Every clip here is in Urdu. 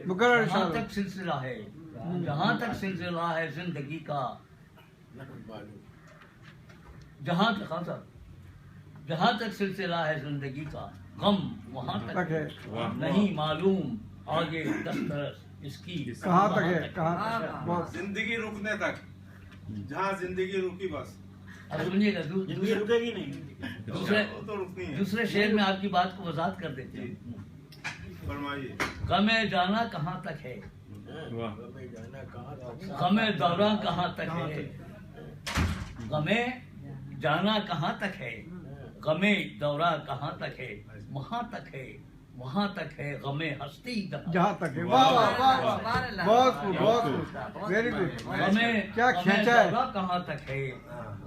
مقرر جہاں اشارہ تک سلسلہ ہے، جہاں تک سلسلہ ہے زندگی کا، جہاں تک خان صاحب جہاں تک سلسلہ ہے زندگی کا، غم وہاں تک ہے، نہیں معلوم آگے دسترس اس کی کہاں تک ہے، کہاں تک بہت زندگی رکنے تک، جہاں زندگی رکی بس، اب سنیے گا زندگی رکے گی نہیں. وہ تو رکنی ہے. دوسرے شعر میں آپ کی بات کو وضاحت کر دیتے ہیں. فرمائیے. غم جانا کہاں تک ہے، غم دوران کہاں تک ہے، غم جانا کہاں تک ہے، غم دورہ کہاں تک ہے، وہاں تک ہے، وہاں تک ہے غم ہستی جہاں تک ہے. واہ واہ واہ، بہت خوب بہت خوب، ویری گڈ. غم کیا کھینچا ہے. دورہ کہاں تک ہے،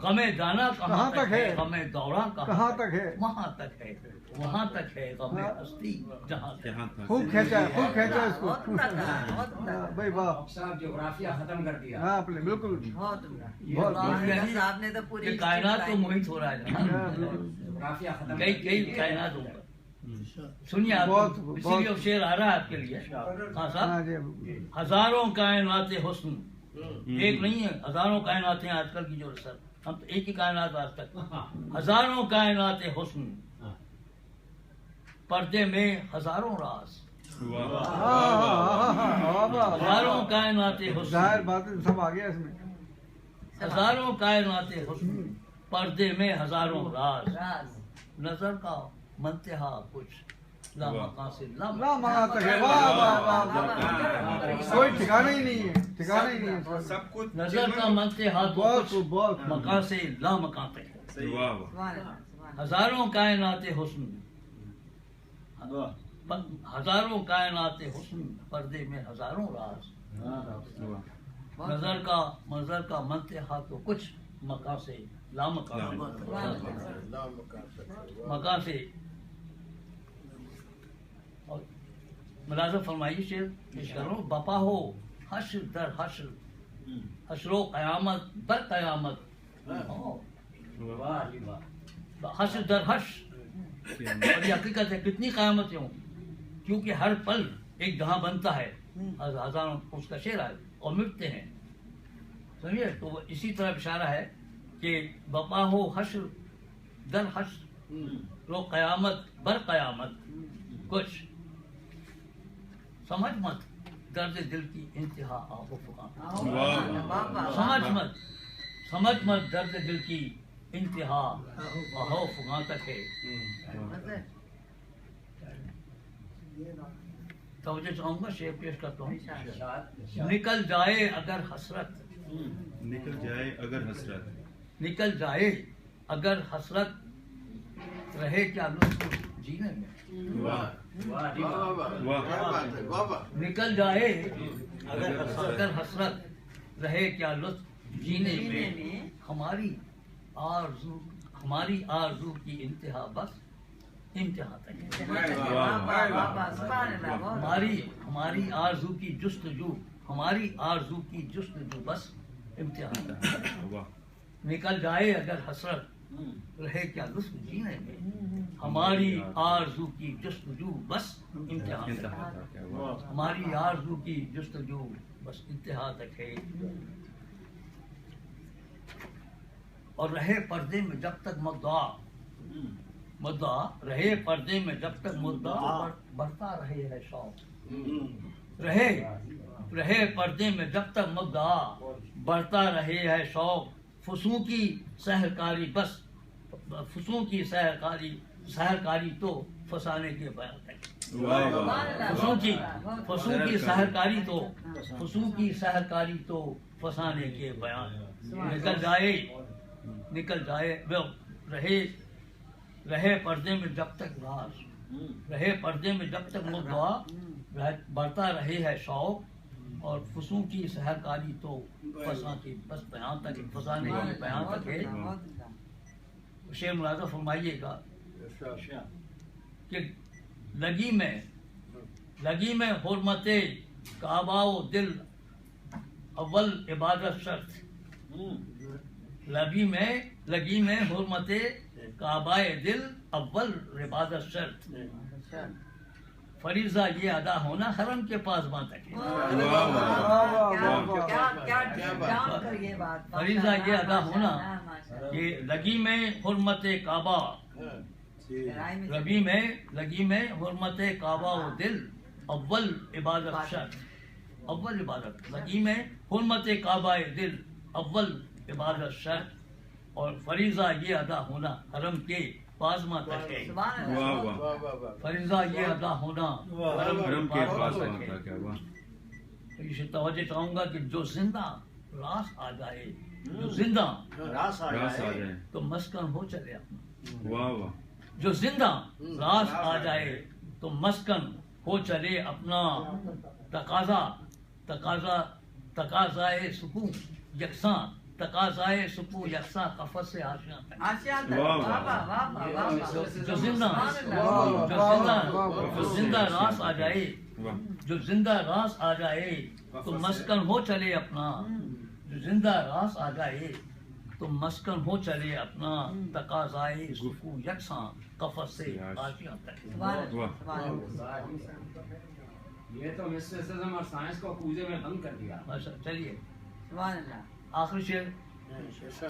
غم جانا کہاں تک ہے، غم دورہ کہاں تک ہے، وہاں تک ہے، وہاں تک ہے غم ہستی جہاں تک. خوب کھینچا ہے، خوب کھینچا ہے اس کو. بھائی واہ، صاحب جغرافیہ ختم کر دیا. ہاں آپ نے بالکل بہت صاحب نے تو پوری یہ کائنات تو محیط ہو رہا ہے نا، جغرافیہ ختم کئی کائناتوں پر. سنیے آپ بہت- اسی لیے شعر آ رہا ہے آپ کے لیے. ہاں ہاں صاحب، جی. ہزاروں کائنات حسن، ایک نہیں ہے، ہزاروں کائنات ہیں آج کل کی جو سر، ہم تو ایک ہی کائنات آج تک. ہزاروں کائنات حسن، پردے میں ہزاروں راز، ہاں ہاں ہاں ہاں، ہزاروں کائنات ظاہر حسن، بات ہے، سب آ گیا اس میں. ہزاروں کائنات حسن، پردے میں ہزاروں راز، راز نظر کا منتہا کچھ لامکاں سے لا مانا تک ہے. واہ واہ واہ واہ، کوئی ٹھکانا ہی نہیں ہے، ٹھکانا ہی نہیں ہے. سب کچھ نظر کا منتہا تو بہت کچھ خوب بہت خوب. مکان سے لامکاں تک ہے. صحیح. سبحان اللہ، سبحان اللہ. ہزاروں کائنات حسن، ہزاروں کائنات حسن، پردے میں ہزاروں راز، نظر کا منتہا تو کچھ مکان سے لامکان مکان سے. اور ملازم فرمائیے شعر پیش کر رہا ہوں. بپا ہو حشر در حشر، حشر و قیامت بر قیامت، حشر در حشر. اور یہ حقیقت ہے، کتنی قیامتیں ہوں، کیونکہ ہر پل ایک جہاں بنتا ہے، ہزاروں اس کا شعر ہے، اور مٹتے ہیں. سمجھے؟ تو وہ اسی طرح اشارہ ہے کہ بپا ہو حشر در حشر، رو قیامت بر قیامت، کچھ سمجھ مت درد دل کی انتہا آب و فغاں. سمجھ مت درد دل کی انتہا آب و فغاں تک ہے. توجہ چاہوں گا، شعر پیش کرتا ہوں. نکل جائے اگر حسرت، نکل جائے اگر حسرت، نکل جائے اگر حسرت، رہے کیا لطف جینے میں. نکل جائے اگر حسرت، رہے کیا لطف جینے میں. ہماری آرزو کی انتہا بس امتحان تک ہے. ہماری آرزو کی جستجو، ہماری آرزو کی جستجو بس امتحان تک ہے. نکل جائے اگر حسرت، رہے کیا لطف جینے میں. ہماری آرزو کی جستجو بس امتحان تک ہے. ہماری آرزو کی جستجو بس انتہا تک ہے. اور رہے پردے میں جب تک مدعا رہے پردے میں جب تک مدعا بڑھتا رہے ہے شوق. رہے پردے میں جب تک مدعا بڑھتا رہے ہے شوق. فسوں کی سحرکاری بس، فسوں کی سحرکاری تو فسانے کے بیان تک. فسوں کی سحرکاری تو فسانے کے بیان. نکل جائے رہے پردے میں جب تک راز، رہے پردے میں جب تک مدعا بڑھتا رہے ہے شوق. اور فسوں کی سحرکاری تو فسانے کے بس بیان تک، فسانے کے بیان تک ہے. شعر ملاحظہ فرمائیے گا کہ لگی میں حرمت کعبہ و دل اول عبادت شرط. لگی میں حرمت کعبہ دل اول عبادت شرط. فریضہ یہ ادا ہونا حرم کے پاسباں تک ہے. فریضہ یہ ادا ہونا کہ لگی میں حرمت کعبہ، لگی میں حرمت کعبہ و دل، اول عبادت شرط، اول عبادت لگی میں حرمت کعبہ دل، اول عبادت شرط، اور فریضہ یہ ادا ہونا حرم کے پاسباں تک ہے. فریضہ یہ ادا ہونا حرم کے پاس تک ہے. کیا ہوا؟ اسے توجہ چاہوں گا کہ جو زندہ راس آ جائے، جو زندہ راس آ راس آ جائے جائے. تو مسکن ہو چلے اپنا. واہ واہ. جو زندہ راس آ جائے تو مسکن ہو چلے اپنا. تقاضائے سکون یکساں، تقاضائے سکون یکساں قفس سے آشیاں تک. جو زندہ راس آ جائے، جو زندہ راس آ جائے تو مسکن ہو چلے اپنا. جو زندہ راس آ جائے تو مسکن ہو چلے اپنا. تقاضائے سکون یکساں قفس سے آشیاں تک. یہ تو مسٹیسزم اور سائنس کو کوزے میں بند کر دیا. اچھا چلیے آخری شعر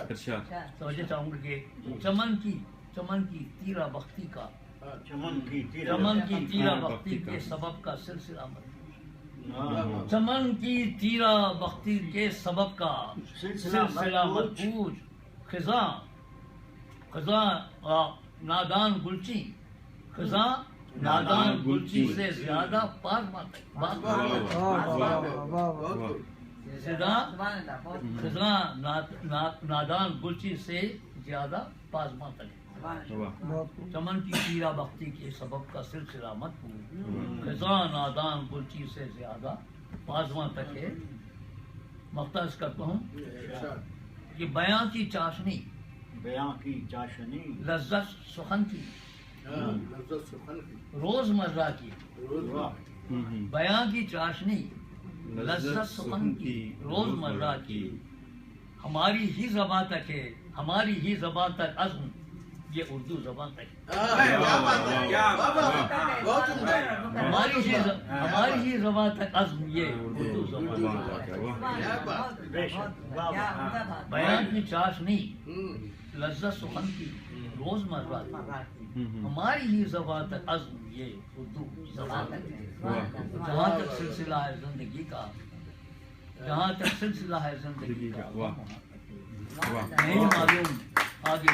اچھا. توجہ چاہوں گا کہ چمن کی تیرا بختی کا، چمن کی تیرا بختی کے سبب کا سلسلہ چمن کی تیرا بختی کے سبب کا سلسلہ مت پوچھ. خزاں نادان گلچی، خزاں نادان گلچی سے زیادہ پاسباں تک. خزاں نادان گلچی سے زیادہ پاسباں تک. چمن کی تیرا بختی کے سبب کا سلسلہ مت پوچھ. خزاں نادان گلچی سے زیادہ پاسباں تک ہے. مختص کرتا ہوں کہ بیاں کی چاشنی، لذت سخن کی، روزمرہ کی. بیاں کی چاشنی، لذت سخن کی، روزمرہ کی. ہماری ہی زبان تک ہے، ہماری ہی زبان تک عزم یہ اردو زبان تک. ہماری ہی زبان تک عزم یہ اردو زبان تک. بیان کی چاشنی، لذت سخن کی، روزمرہ کی. ہماری ہی زبان تک عزم یہ اردو زبان تک. جہاں تک سلسلہ ہے زندگی کا، جہاں تک سلسلہ ہے زندگی کا، نہیں معلوم آگے.